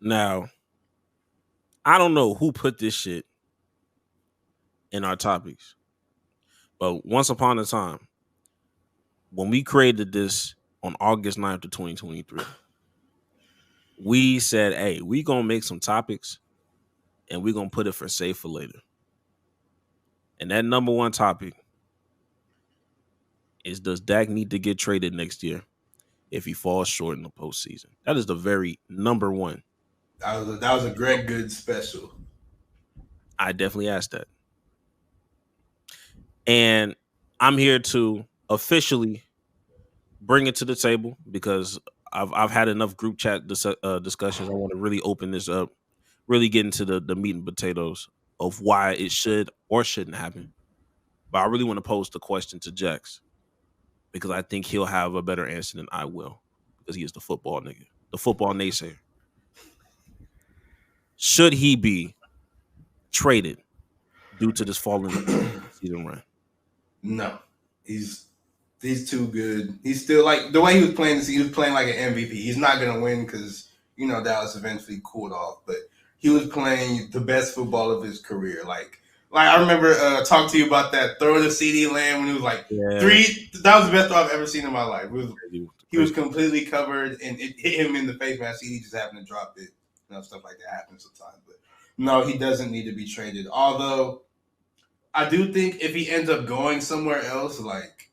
Now, I don't know who put this shit in our topics, but once upon a time, when we created this on August 9th of 2023, we said, hey, we gonna make some topics and we gonna put it for safe for later. And that number one topic is, does Dak need to get traded next year if he falls short in the postseason? That is the very number one. That was a Greg Good special. I definitely asked that. And I'm here to officially bring it to the table because I've had enough group chat discussions. I want to really open this up, really get into the meat and potatoes of why it should or shouldn't happen. But I really want to pose the question to Jax because I think he'll have a better answer than I will because he is the football nigga, the football naysayer. Should he be traded due to this falling season run? No, he's too good. He's still like the way he was playing. He was playing like an MVP. He's not gonna win because Dallas eventually cooled off, but he was playing the best football of his career. Like I remember talking to you about that throw to CD Lamb when he was like three. That was the best throw I've ever seen in my life. He was completely covered and it hit him in the face. Man, CD just happened to drop it. Stuff like that happens sometimes. But no, he doesn't need to be traded. Although I do think if he ends up going somewhere else, like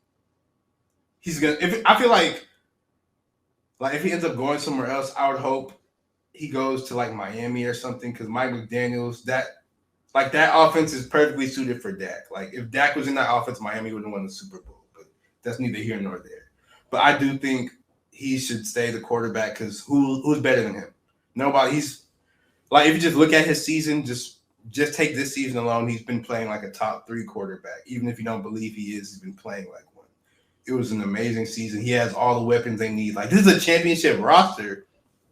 he's gonna. I feel like if he ends up going somewhere else, I would hope he goes to like Miami or something because Mike McDaniels, that offense is perfectly suited for Dak. Like if Dak was in that offense, Miami would have won the Super Bowl. But that's neither here nor there. But I do think he should stay the quarterback because who's better than him? Nobody. He's like if you just look at his season, just take this season alone, he's been playing like a top 3 quarterback. Even if you don't believe he is, he's been playing like one. It was an amazing season. He has all the weapons they need. Like this is a championship roster.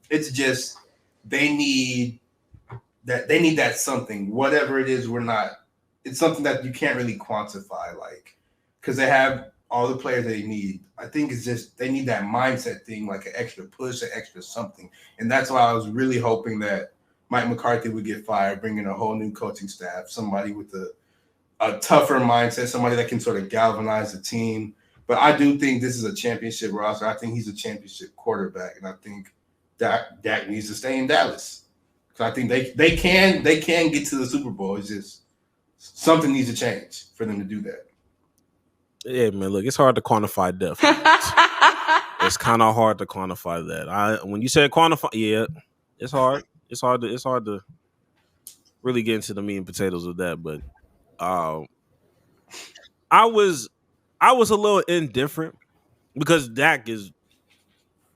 It's just they need that something. Whatever it is, it's something that you can't really quantify, like because they have all the players they need. I think it's just they need that mindset thing, like an extra push, an extra something. And that's why I was really hoping that Mike McCarthy would get fired, bring in a whole new coaching staff, somebody with a tougher mindset, somebody that can sort of galvanize the team. But I do think this is a championship roster. I think he's a championship quarterback, and I think Dak needs to stay in Dallas. Because I think they can get to the Super Bowl. It's just something needs to change for them to do that. Yeah, man. Look, it's hard to quantify death. It's kind of hard to quantify that. When you said quantify, yeah, it's hard. It's hard to really get into the meat and potatoes of that. But I was a little indifferent because Dak is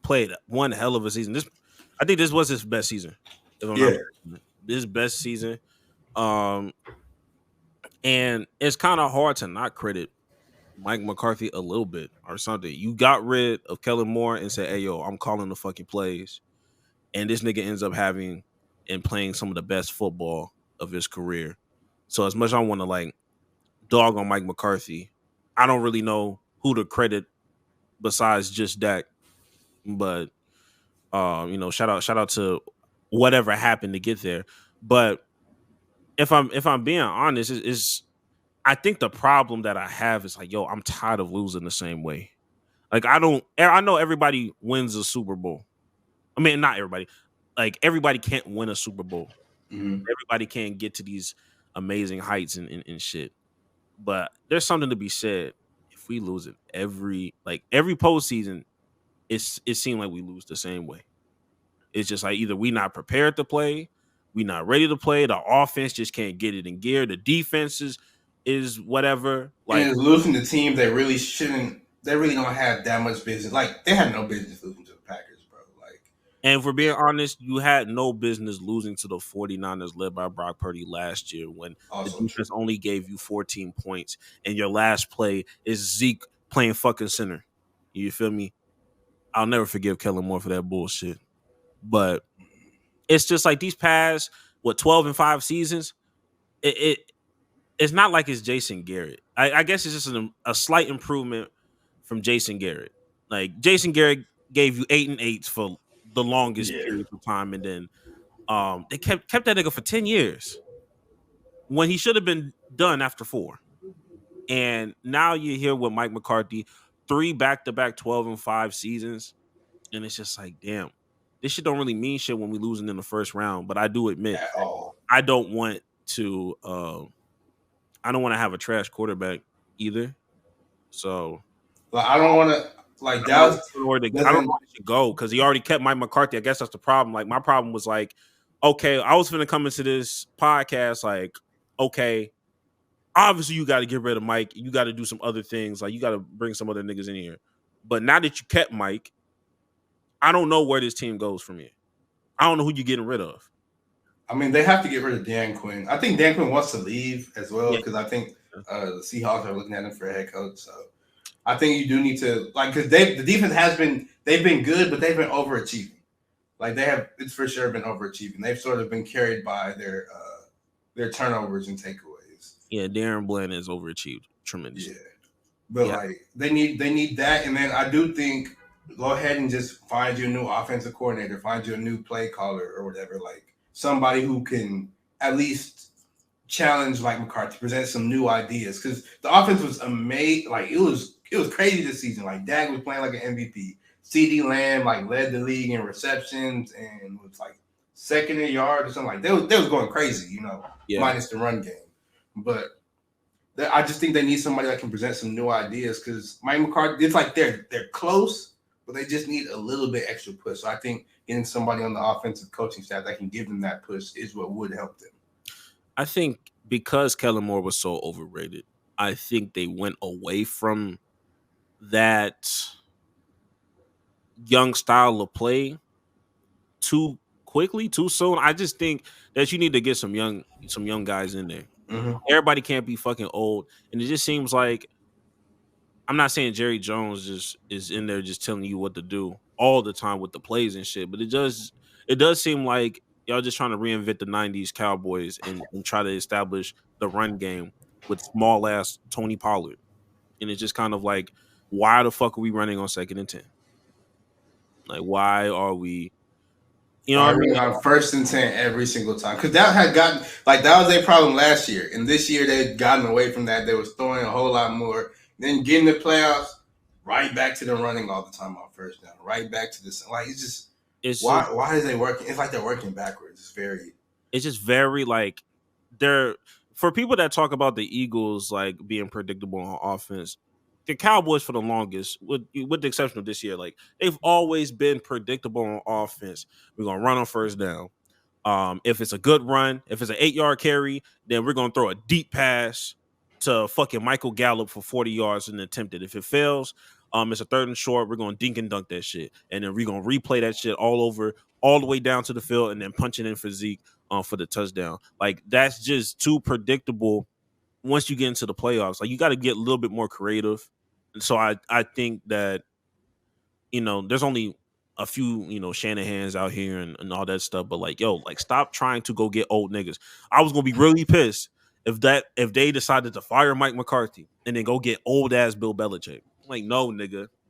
played one hell of a season. I think this was his best season. If I'm not mistaken. His best season. And it's kind of hard to not credit Mike McCarthy a little bit or something. You got rid of Kellen Moore and said, hey, yo, I'm calling the fucking plays. And this nigga ends up having and playing some of the best football of his career. So as much as I want to like dog on Mike McCarthy, I don't really know who to credit besides just Dak. But shout out to whatever happened to get there. But if I'm being honest, is I think the problem that I have is like, yo, I'm tired of losing the same way. Like I know everybody wins a Super Bowl. I mean, not everybody. Like everybody can't win a Super Bowl. Mm-hmm. Everybody can't get to these amazing heights and shit. But there's something to be said. If we lose it every postseason, it seems like we lose the same way. It's just like either we not prepared to play, we not ready to play. The offense just can't get it in gear. The defense is whatever. Like and it's losing to teams that really shouldn't. They really don't have that much business. Like they had no business losing to the Packers, bro. Like, and for being honest, you had no business losing to the 49ers led by Brock Purdy last year when the defense only gave you 14 points and your last play is Zeke playing fucking center. You feel me? I'll never forgive Kellen Moore for that bullshit. But it's just like these past 12 and 5 seasons, it's not like it's Jason Garrett. I guess it's just a slight improvement from Jason Garrett. Like Jason Garrett gave you 8 and 8s for the longest period of time, and then They kept that nigga for 10 years when he should have been done after 4. And now you're here with Mike McCarthy, 3 back-to-back 12-5 seasons, and it's just like, damn, this shit don't really mean shit when we losing in the first round. But I do admit, at all. I don't want to, I don't want to have a trash quarterback either. So Like I don't want to like I don't Dallas know where to, I don't know doesn't. where they should go because he already kept Mike McCarthy. I guess that's the problem. Like my problem was like, okay, I was gonna come into this podcast like, okay, obviously you got to get rid of Mike. You got to do some other things. Like you got to bring some other niggas in here. But now that you kept Mike, I don't know where this team goes from here. I don't know who you're getting rid of. I mean, they have to get rid of Dan Quinn. I think Dan Quinn wants to leave as well Yeah. because I think the Seahawks are looking at him for a head coach. So I think you do need to like because the defense they've been good, but they've been overachieving. Like it's for sure been overachieving. They've sort of been carried by their turnovers and takeaways. Yeah, Darren Bland is overachieved tremendously. Yeah, but Yeah. like they need that, and then I do think go ahead and just find you a new offensive coordinator, find you a new play caller or whatever, like somebody who can at least challenge Mike McCarthy, present some new ideas because the offense was amazing. Like it was crazy this season. Like Dak was playing like an MVP. CD Lamb like led the league in receptions and was like second in yards or something like that. They was going crazy, Yeah. minus the run game. But I just think they need somebody that can present some new ideas because Mike McCarthy, it's like they're close, but they just need a little bit extra push. So I think getting somebody on the offensive coaching staff that can give them that push is what would help them. I think because Kellen Moore was so overrated, I think they went away from that young style of play too quickly, too soon. I just think that you need to get some young guys in there. Mm-hmm. Everybody can't be fucking old, and it just seems like I'm not saying Jerry Jones just is in there just telling you what to do all the time with the plays and shit, but it does seem like y'all just trying to reinvent the '90s Cowboys and try to establish the run game with small ass Tony Pollard, and it's just kind of like, why the fuck are we running on 2nd and 10? Like, why are we? You know what I mean? On 1st and 10 every single time because that had gotten like that was their problem last year, and this year they'd gotten away from that. They was throwing a whole lot more. Then getting the playoffs, right back to the running all the time on 1st down, right back to this. Like why is they working? It's like they're working backwards. It's just very like they're for people that talk about the Eagles like being predictable on offense. The Cowboys for the longest, with the exception of this year, like they've always been predictable on offense. We're gonna run on 1st down. If it's a good run, if it's an 8-yard carry, then we're gonna throw a deep pass to fucking Michael Gallup for 40 yards and attempt it. If it fails, it's a 3rd and short. We're gonna dink and dunk that shit, and then we're gonna replay that shit all the way down to the field, and then punch it in for Zeke for the touchdown. Like that's just too predictable. Once you get into the playoffs, like you got to get a little bit more creative. And so I think that there's only a few Shanahans out here and all that stuff, but like like stop trying to go get old niggas. I was gonna be really pissed if they decided to fire Mike McCarthy and then go get old ass Bill Belichick. Like no nigga,